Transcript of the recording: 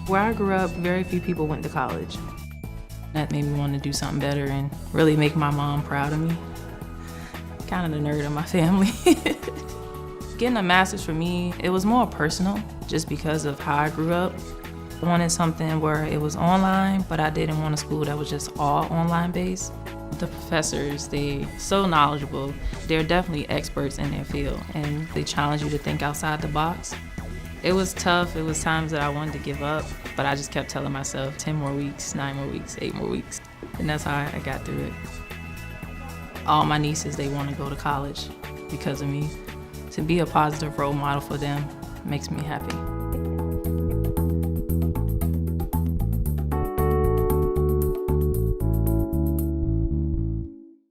Where I grew up, very few people went to college. That made me want to do something better and really make my mom proud of me. Kind of the nerd of my family. Getting a master's for me, it was more personal just because of how I grew up. I wanted something where it was online, but I didn't want a school that was just all online based. The professors, they're so knowledgeable. They're definitely experts in their field, and they challenge you to think outside the box. It was tough. It was times that I wanted to give up, but I just kept telling myself 10 more weeks, 9 more weeks, 8 more weeks. And that's how I got through it. All my nieces, they want to go to college because of me. To be a positive role model for them makes me happy.